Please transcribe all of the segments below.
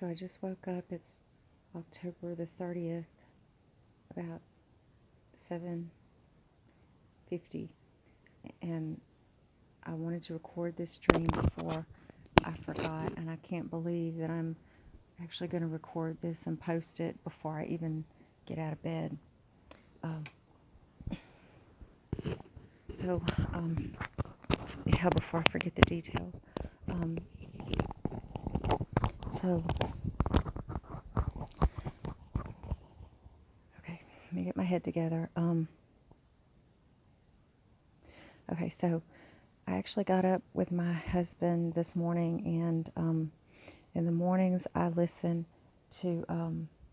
So I just woke up. It's October the 30th, about 7:50, and I wanted to record this stream before I forgot, and I can't believe that I'm actually going to record this and post it before I even get out of bed. Um, so, yeah, before I forget the details. Um, so, okay, let me get my head together. Okay, so I actually got up with my husband this morning, and in the mornings I listen to,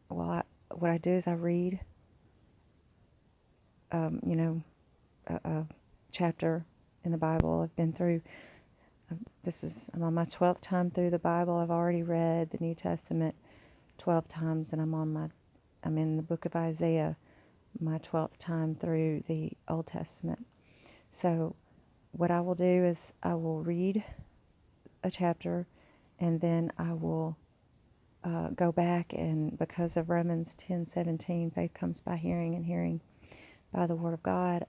what I do is I read, a chapter in the Bible. I've been through, I'm on my 12th time through the Bible. I've already read the New Testament 12 times, and I'm in the book of Isaiah, my 12th time through the Old Testament. So what I will do is I will read a chapter, and then I will go back, and because of Romans 10:17, faith comes by hearing, and hearing by the Word of God,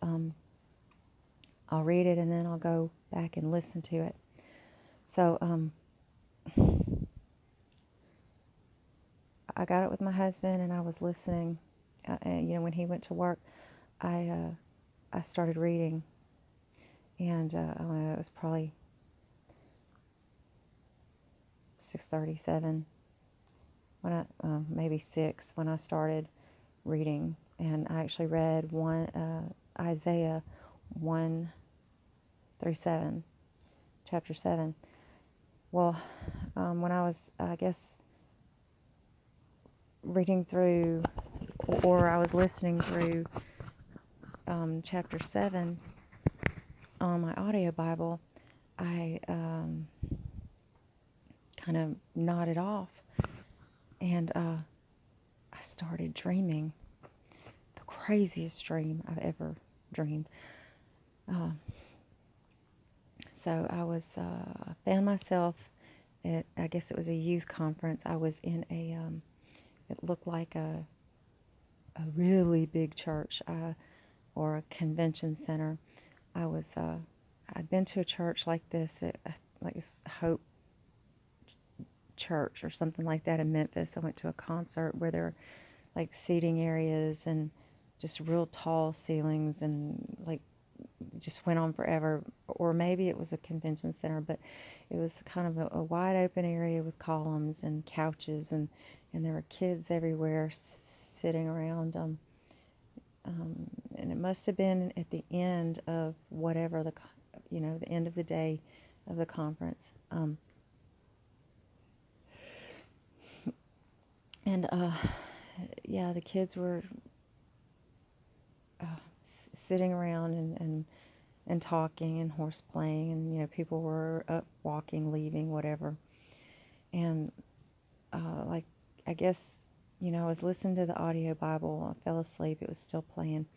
I'll read it, and then I'll go back and listen to it. So I got it with my husband, and I was listening. And when he went to work, I started reading, and I don't know, it was probably 6:37 when maybe 6 when I started reading, and I actually read Isaiah 1 through 7, chapter 7. Well, when I was, I guess, reading through, or I was listening through chapter 7 on my audio Bible, I kind of nodded off, and I started dreaming the craziest dream I've ever dreamed. So I found myself at, I guess it was a youth conference. I was in it looked like a really big church, or a convention center. I'd been to a church like this, like Hope Church or something like that in Memphis. I went to a concert where there were like seating areas and just real tall ceilings, and like just went on forever. Or maybe it was a convention center, but it was kind of a wide open area with columns and couches, and there were kids everywhere sitting around. And it must have been at the end of whatever the end of the day of the conference. And yeah, the kids were sitting around and talking and horse playing, and people were up walking, leaving, whatever. And like, I guess, I was listening to the audio Bible. I fell asleep. It was still playing.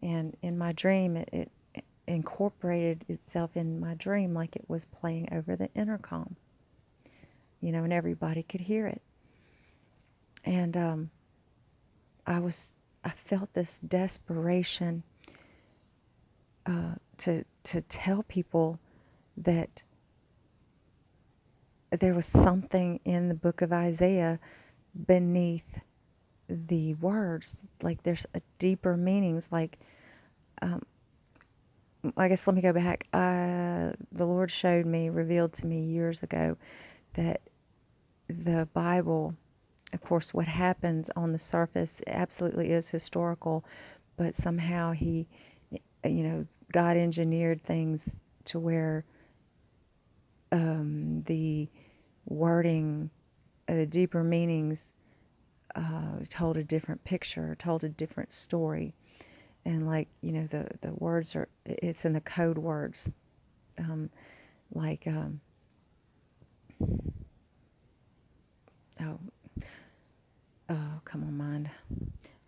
And in my dream, it incorporated itself in my dream like it was playing over the intercom, and everybody could hear it. And I felt this desperation to tell people that there was something in the book of Isaiah beneath the words. Like there's a deeper meanings. Like, I guess let me go back. The Lord revealed to me years ago that the Bible, of course, what happens on the surface absolutely is historical, but somehow God engineered things to where the wording, the deeper meanings, told a different picture, told a different story. And like, the words it's in the code words. Like, come on, mind.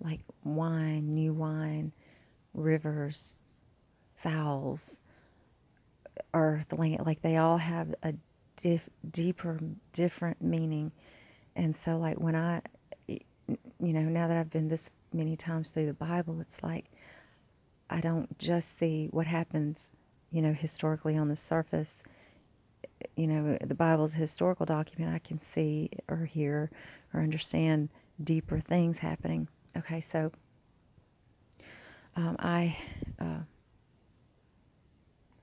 Like wine, new wine, rivers, fowls, earth, land. Like they all have a deeper, different meaning. And so, like, when now that I've been this many times through the Bible, it's like I don't just see what happens, historically on the surface. The Bible's a historical document. I can see or hear or understand deeper things happening. Okay, so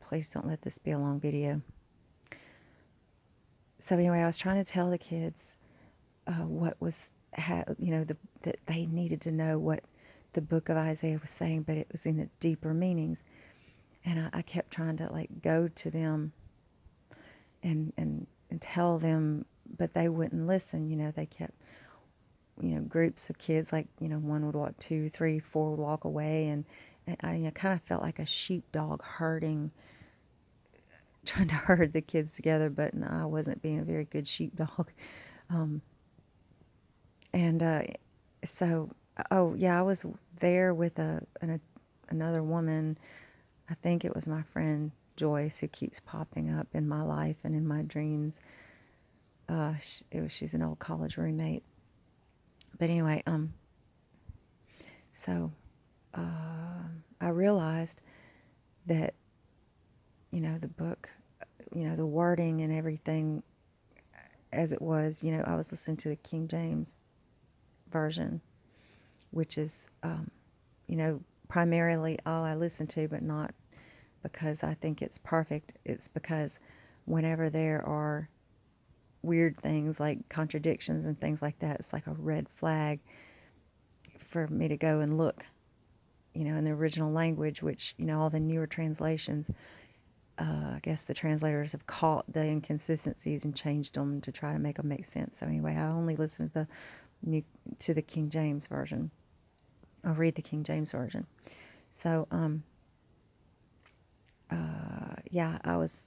please don't let this be a long video. So anyway, I was trying to tell the kids what was, that they needed to know what the book of Isaiah was saying, but it was in the deeper meanings. And I kept trying to like go to them and tell them, but they wouldn't listen. They kept, groups of kids, like, one would walk, 2, 3, 4 would walk away. And I kind of felt like a sheepdog herding, trying to herd the kids together, but no, I wasn't being a very good sheepdog. So, oh yeah, I was there with another woman. I think it was my friend Joyce, who keeps popping up in my life and in my dreams. She's an old college roommate. But anyway, so I realized that, the book, the wording and everything as it was, I was listening to the King James version, which is, primarily all I listen to, but not because I think it's perfect. It's because whenever there are weird things like contradictions and things like that, it's like a red flag for me to go and look, in the original language, which, all the newer translations, I guess the translators have caught the inconsistencies and changed them to try to make them make sense. So anyway, I only listen to the King James version. I'll read the King James version. So, yeah, I was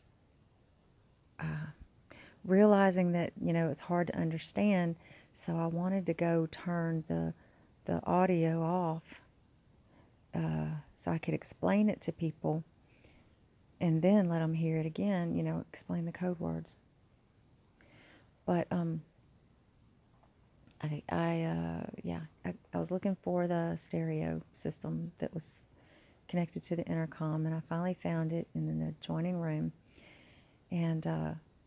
realizing that, it's hard to understand. So I wanted to go turn the audio off so I could explain it to people and then let them hear it again, explain the code words. But I was looking for the stereo system that was connected to the intercom, and I finally found it in an adjoining room. And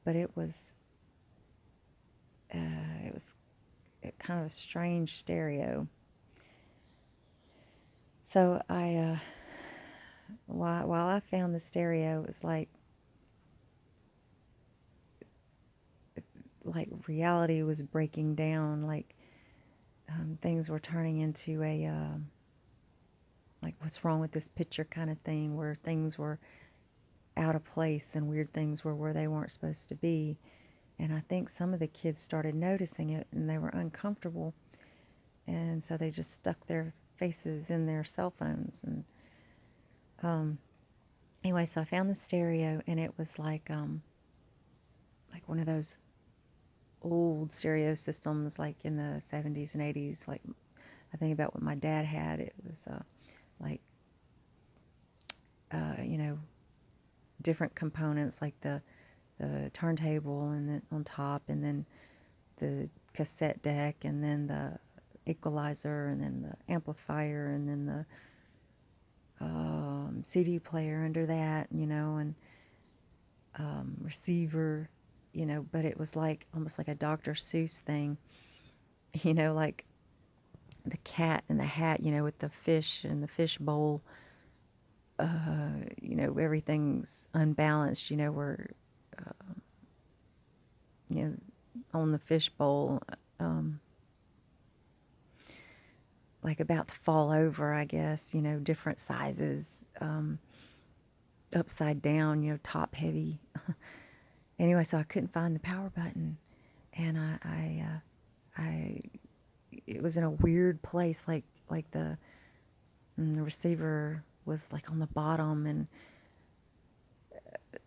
but it was kind of a strange stereo. So while I found the stereo, it was like reality was breaking down, like things were turning into a like what's wrong with this picture kind of thing, where things were out of place and weird things were where they weren't supposed to be. And I think some of the kids started noticing it, and they were uncomfortable, and so they just stuck their faces in their cell phones. And anyway, so I found the stereo, and it was like one of those old stereo systems, like in the 70s and 80s. Like, I think about what my dad had. It was like different components, like the turntable, and then on top, and then the cassette deck, and then the equalizer, and then the amplifier, and then the CD player under that, and receiver, but it was like almost like a Dr. Seuss thing, like the cat in the hat, with the fish and the fish bowl, everything's unbalanced, we're, on the fish bowl, like about to fall over, I guess, different sizes, upside down, top heavy. Anyway, so I couldn't find the power button, and it was in a weird place, like the receiver was like on the bottom, and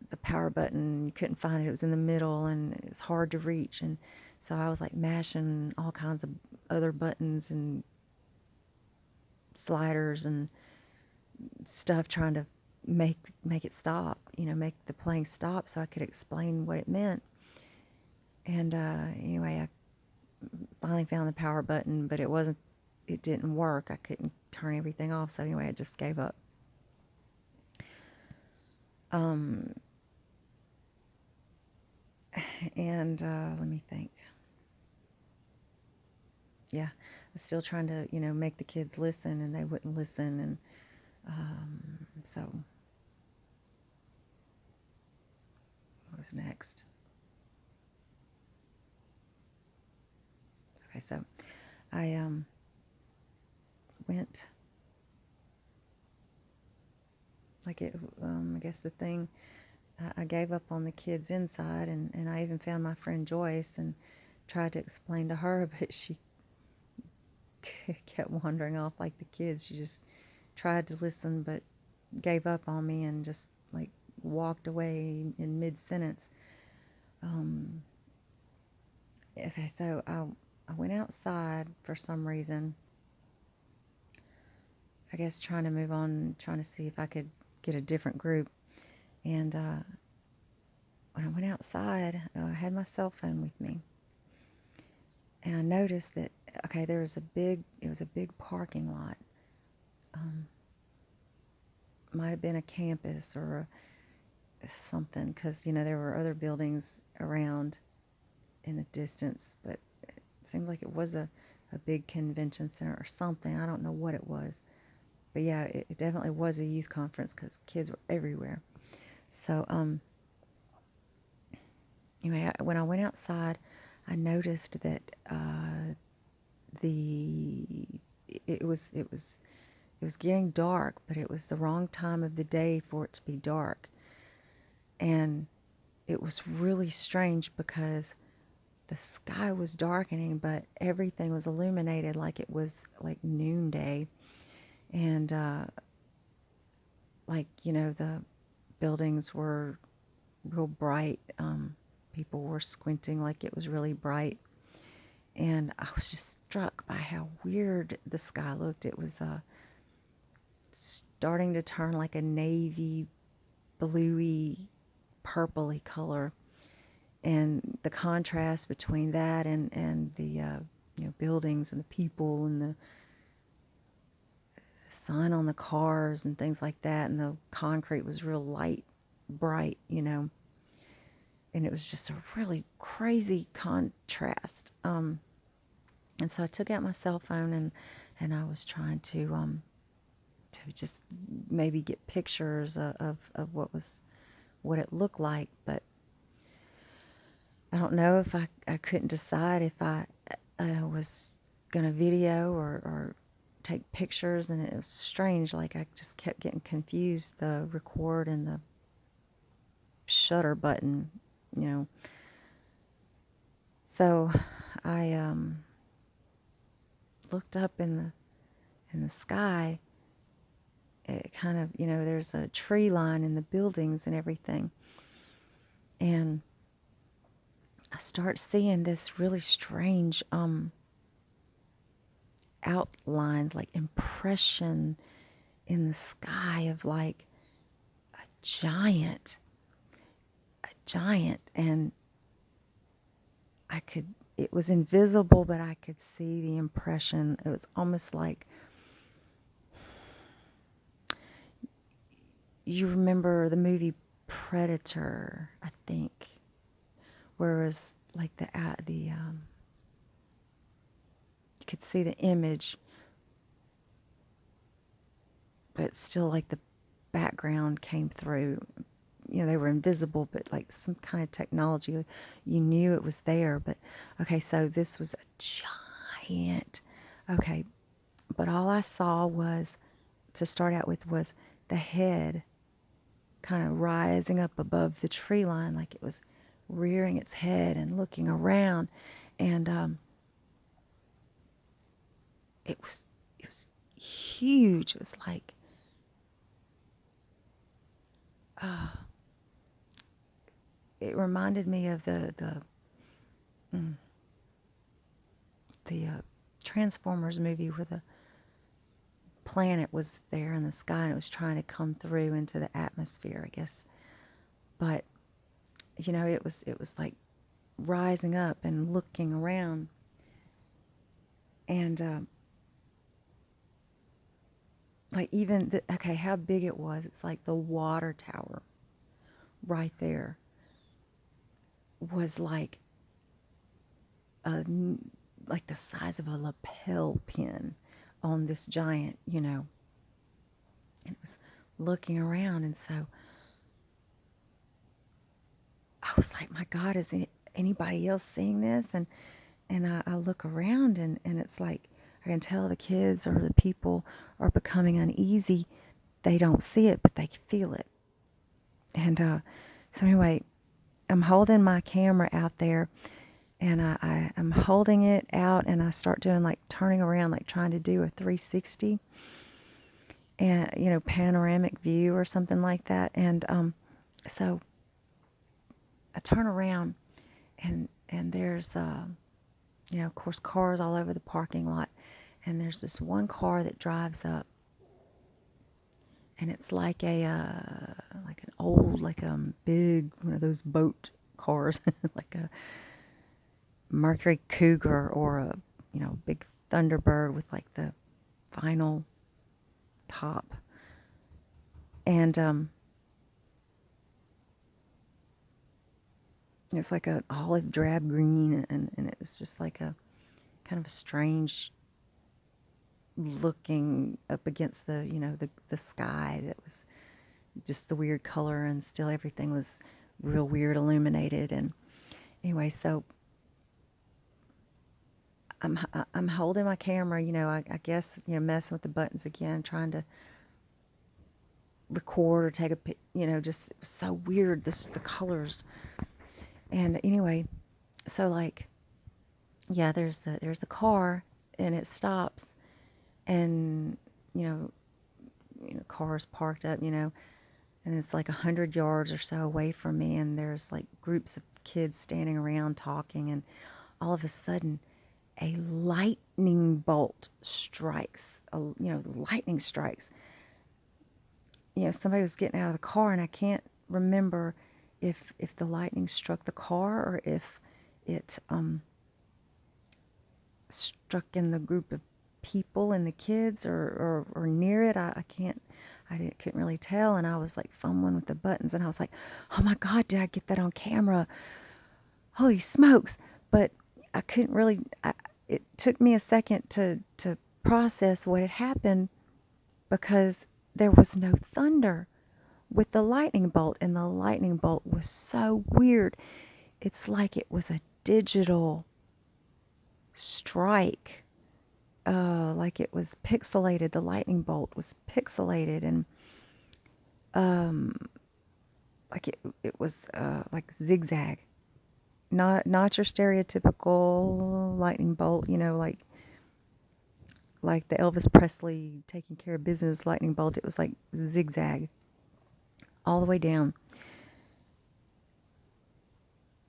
the power button, you couldn't find it. It was in the middle, and it was hard to reach. And so I was like mashing all kinds of other buttons and sliders and stuff, trying to make it stop, make the playing stop so I could explain what it meant. And anyway, finally found the power button, but it didn't work. I couldn't turn everything off. So anyway, I just gave up. And let me think. Yeah, I was still trying to, make the kids listen, and they wouldn't listen. And so what was next? Okay, so I went, I guess the thing, I gave up on the kids inside, and I even found my friend Joyce and tried to explain to her, but she kept wandering off like the kids. She just tried to listen, but gave up on me and just like walked away in mid-sentence. Okay, so I went outside for some reason. I guess trying to move on, trying to see if I could get a different group. And when I went outside, I had my cell phone with me. And I noticed that, okay, it was a big parking lot. Might have been a campus or something, because, there were other buildings around in the distance, but it seemed like it was a big convention center or something. I don't know what it was. But yeah, it definitely was a youth conference because kids were everywhere. So, anyway, when I went outside, I noticed that it was getting dark, but it was the wrong time of the day for it to be dark. And it was really strange because the sky was darkening, but everything was illuminated like it was like noonday. And the buildings were real bright. People were squinting like it was really bright. And I was just struck by how weird the sky looked. It was starting to turn like a navy, bluey, purpley color. And the contrast between that and the buildings and the people and the sun on the cars and things like that, and the concrete was real light, bright, and it was just a really crazy contrast. And so I took out my cell phone and I was trying to just maybe get pictures of what it looked like, but I don't know if I couldn't decide if I was gonna video or take pictures, and it was strange. Like I just kept getting confused, the record and the shutter button, So I looked up in the sky. It kind of, there's a tree line in the buildings and everything, and I start seeing this really strange outline, like impression in the sky of like a giant, and it was invisible, but I could see the impression. It was almost like, you remember the movie Predator, I think, where it was like you could see the image, but still like the background came through. They were invisible, but like some kind of technology, you knew it was there. But okay, so this was a giant. Okay, but all I saw was, to start out with, was the head kind of rising up above the tree line, like it was rearing its head and looking around, and it was huge. It was like it reminded me of the Transformers movie, where the planet was there in the sky and it was trying to come through into the atmosphere, I guess. But it was like rising up and looking around, And like even okay, how big it was? It's like the water tower right there was like a like the size of a lapel pin on this giant, and it was looking around, and so I was like, my God, is anybody else seeing this? And I look around, and it's like I can tell the kids or the people are becoming uneasy. They don't see it, but they feel it. And so anyway, I'm holding my camera out there, and I'm holding it out, and I start doing like turning around, like trying to do a 360 and panoramic view or something like that. And so I turn around, and there's of course, cars all over the parking lot, and there's this one car that drives up, and it's like like an old, like big one of those boat cars, like a Mercury Cougar or a big Thunderbird with like the vinyl top, and it's like an olive drab green, and it was just like a kind of a strange looking up against the sky that was just the weird color, and still everything was real weird illuminated. And anyway, so I'm holding my camera, I guess messing with the buttons again, trying to record or take a just so weird, the colors. And anyway, so like there's the car, and it stops, and cars parked up, and it's like 100 yards or so away from me, and there's like groups of kids standing around talking, and all of a sudden a lightning bolt strikes. Lightning strikes. Somebody was getting out of the car, and I can't remember if the lightning struck the car or if it struck in the group of people and the kids or near it. I couldn't really tell, and I was like fumbling with the buttons, and I was like, oh my God, did I get that on camera? Holy smokes. But I couldn't really, it took me a second to process what had happened, because there was no thunder with the lightning bolt, and the lightning bolt was so weird. It's like it was a digital strike, like it was pixelated. The lightning bolt was pixelated, and like it was like zigzag, not your stereotypical lightning bolt, like the Elvis Presley taking care of business lightning bolt. It was like zigzag all the way down,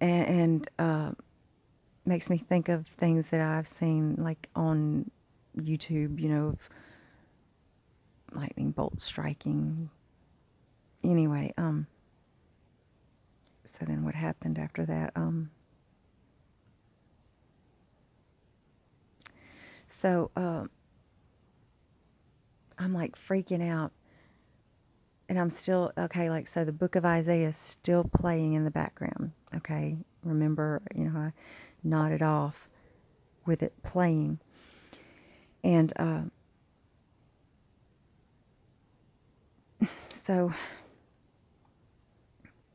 and makes me think of things that I've seen like on YouTube, of lightning bolt striking. Anyway, so then what happened after that? So I'm like freaking out, and I'm still, okay, like, so the book of Isaiah is still playing in the background, okay? Remember, I nodded off with it playing. And so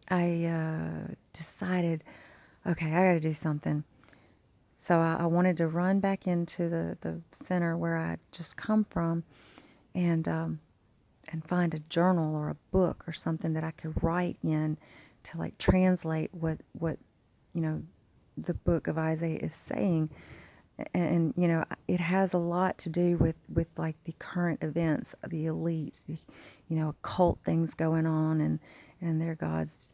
I decided, okay, I got to do something. So I wanted to run back into the center where I just come from, and find a journal or a book or something that I could write in to like translate what the book of Isaiah is saying. And it has a lot to do with like the current events, the elites, the occult things going on, and their gods,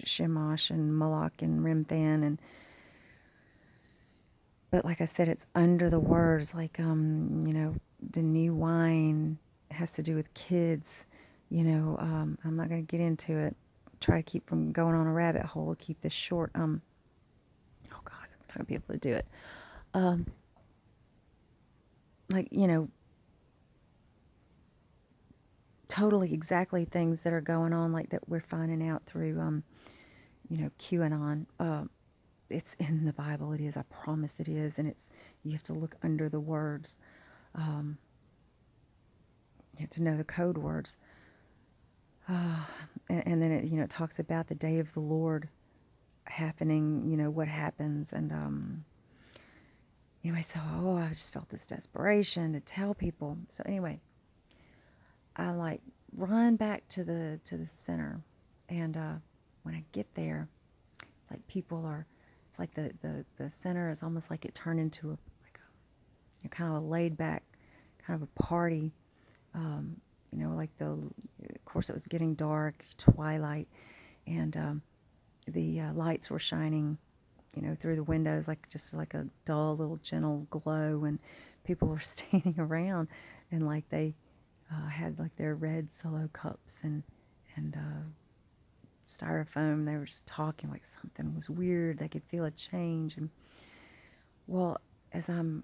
Shamash and Moloch and Remphan, but like I said, it's under the words, like the new wine has to do with kids. I'm not going to get into it, try to keep from going on a rabbit hole, keep this short. Oh God, I'm not gonna be able to do it. Like, totally exactly things that are going on, like that we're finding out through, QAnon. It's in the Bible. It is. I promise it is. And you have to look under the words. You have to know the code words. And then it talks about the day of the Lord happening, what happens. And anyway, so I just felt this desperation to tell people. So anyway, I like run back to the center, and when I get there, it's like it's like the center is almost like it turned into kind of a laid back kind of a party. Like of course it was getting dark, twilight, and the lights were shining, through the windows, like just like a dull little gentle glow, and people were standing around, and like they had like their red solo cups and styrofoam. They were just talking like something was weird. They could feel a change. And well, as I'm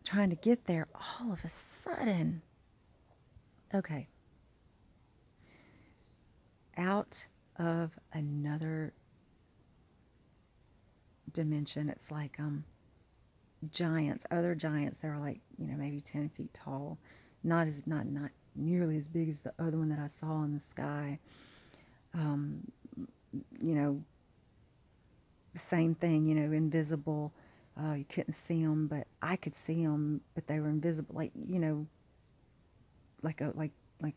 trying to get there, all of a sudden, okay, out of another dimension, it's like giants, other giants. They were like, maybe 10 feet tall, not nearly as big as the other one that I saw in the sky. Same thing, invisible. You couldn't see them, but I could see them, but they were invisible, like like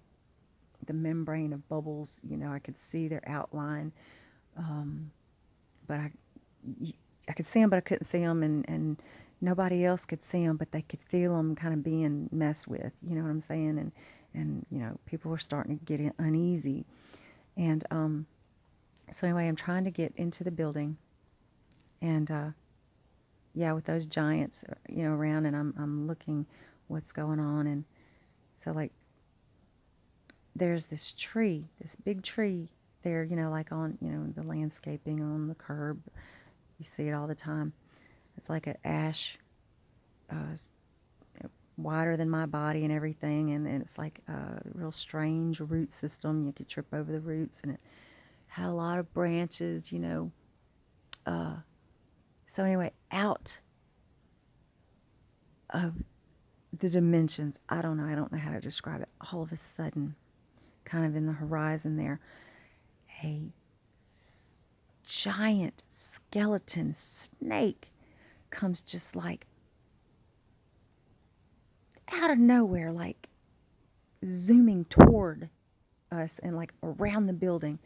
the membrane of bubbles. I could see their outline, but I could see them, but I couldn't see them, and nobody else could see them, but they could feel them kind of being messed with. You know what I'm saying? And people were starting to get uneasy, and so anyway, I'm trying to get into the building, and with those giants, around, and I'm looking what's going on, and so like there's this tree, this big tree there, like on, the landscaping on the curb. You see it all the time. It's like an ash, wider than my body and everything, and it's like a real strange root system. You could trip over the roots, and it had a lot of branches, So anyway, out of the dimensions, I don't know how to describe it. All of a sudden, kind of in the horizon there, a giant skeleton snake comes just like out of nowhere, like zooming toward us and like around the building.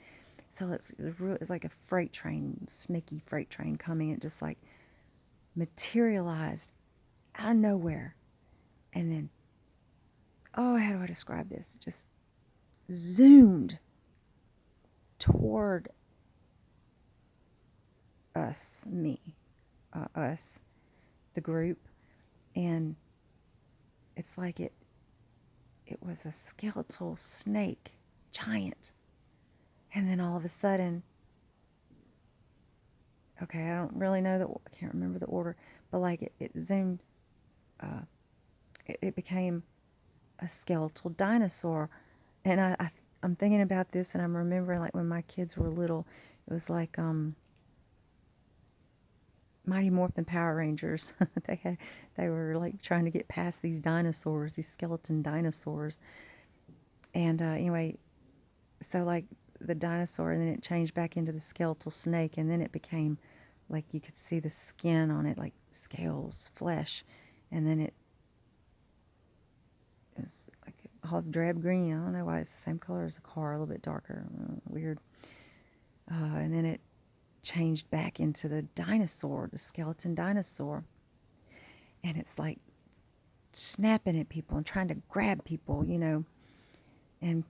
So it's like a freight train, snaky freight train coming. It just like materialized out of nowhere. And then, how do I describe this? Just zoomed toward us, the group. And it's like it was a skeletal snake, giant. And then all of a sudden, okay, I don't really know I can't remember the order, but like it zoomed, it became a skeletal dinosaur. And I'm thinking about this, and I'm remembering like when my kids were little, it was like Mighty Morphin Power Rangers. They were like trying to get past these dinosaurs, these skeleton dinosaurs. And anyway, so like the dinosaur, and then it changed back into the skeletal snake, and then it became like you could see the skin on it, like scales, flesh, and then it was like all drab green. I don't know why it's the same color as the car, a little bit darker, weird. And then it changed back into the dinosaur, the skeleton dinosaur, and it's like snapping at people and trying to grab people, and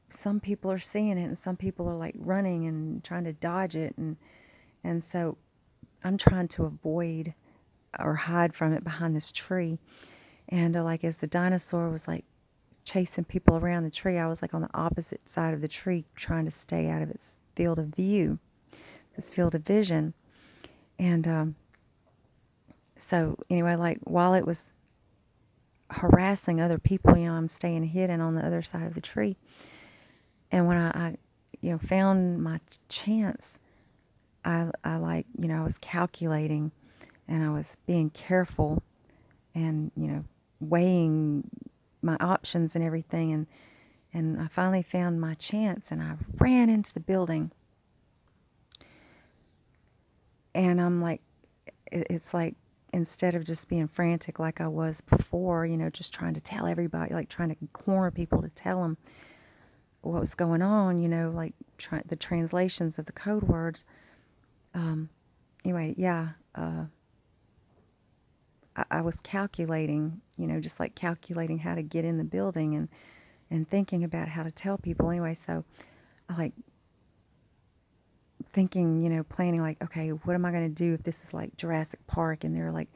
some people are seeing it, and some people are like running and trying to dodge it, and so I'm trying to avoid or hide from it behind this tree, and like as the dinosaur was like chasing people around the tree. I was like on the opposite side of the tree trying to stay out of its field of view, this field of vision. And so anyway, like while it was harassing other people, I'm staying hidden on the other side of the tree. And when I found my chance, I like, I was calculating and I was being careful and, weighing my options and everything. And I finally found my chance and I ran into the building. And I'm like, it's like, instead of just being frantic like I was before, just trying to tell everybody, like trying to corner people to tell them what was going on, like the translations of the code words. Anyway, yeah, I was calculating, just like calculating how to get in the building and thinking about how to tell people. Anyway, so I like thinking, planning like, okay, what am I going to do if this is like Jurassic Park and there are like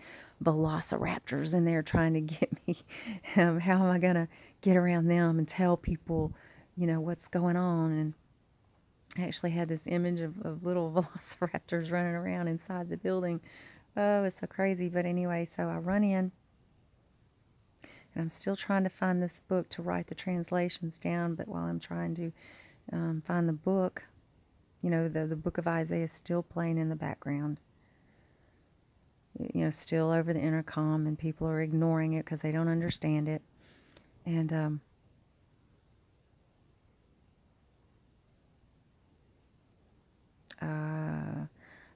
velociraptors in there trying to get me? How am I going to get around them and tell people, what's going on? And I actually had this image of little velociraptors running around inside the building. Oh, it's so crazy. But anyway, so I run in and I'm still trying to find this book to write the translations down. But while I'm trying to find the book, the book of Isaiah is still playing in the background. Still over the intercom, and people are ignoring it because they don't understand it. And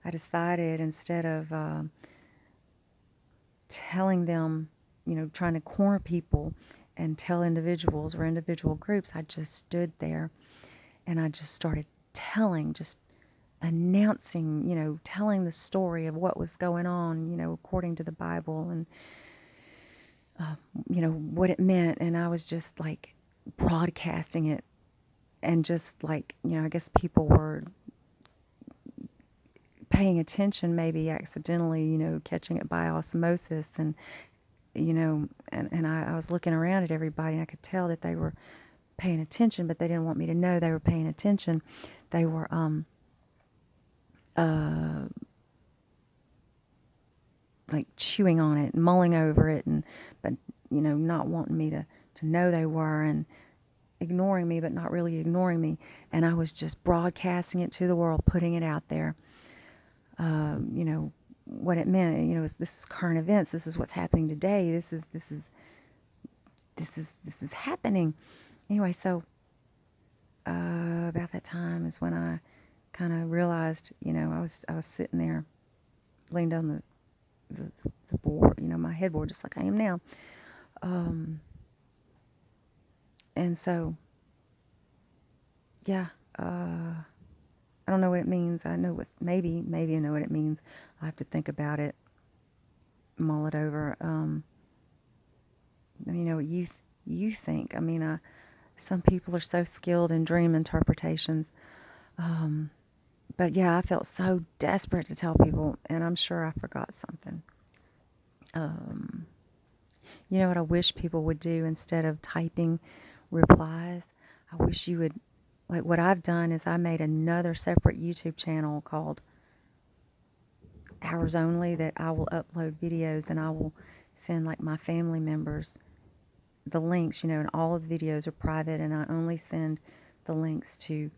I decided, instead of telling them, trying to corner people and tell individuals or individual groups, I just stood there and I just started just announcing, telling the story of what was going on, according to the Bible, and, what it meant. And I was just like broadcasting it, and just like, I guess people were paying attention, maybe accidentally, catching it by osmosis. And, and I was looking around at everybody and I could tell that they were paying attention, but they didn't want me to know they were paying attention. They were, like chewing on it, mulling over it, but not wanting me to know they were, and ignoring me, but not really ignoring me. And I was just broadcasting it to the world, putting it out there. What it meant. Is this is current events. This is what's happening today. This is happening. Anyway, so about that time is when I kind of realized, I was sitting there, leaned on the board, my headboard, just like I am now. And so, yeah, I don't know what it means. I know what, maybe I know what it means. I'll have to think about it, mull it over. What you think. I mean, some people are so skilled in dream interpretations. But yeah, I felt so desperate to tell people, and I'm sure I forgot something. What I wish people would do instead of typing replies? I wish you would, like what I've done is I made another separate YouTube channel called Hours Only, that I will upload videos and I will send like my family members the links, and all of the videos are private, and I only send the links to,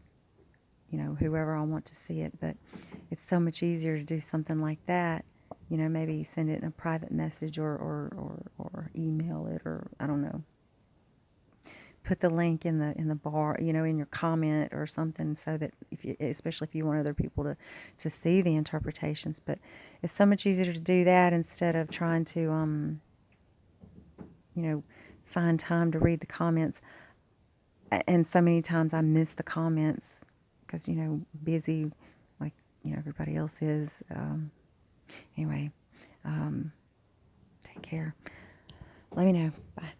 whoever I want to see it. But it's so much easier to do something like that, maybe send it in a private message or email it, or I don't know. Put the link in the bar, in your comment or something, so that especially if you want other people to see the interpretations. But it's so much easier to do that instead of trying to find time to read the comments. And so many times I miss the comments because busy, like everybody else is. Anyway, take care. Let me know. Bye.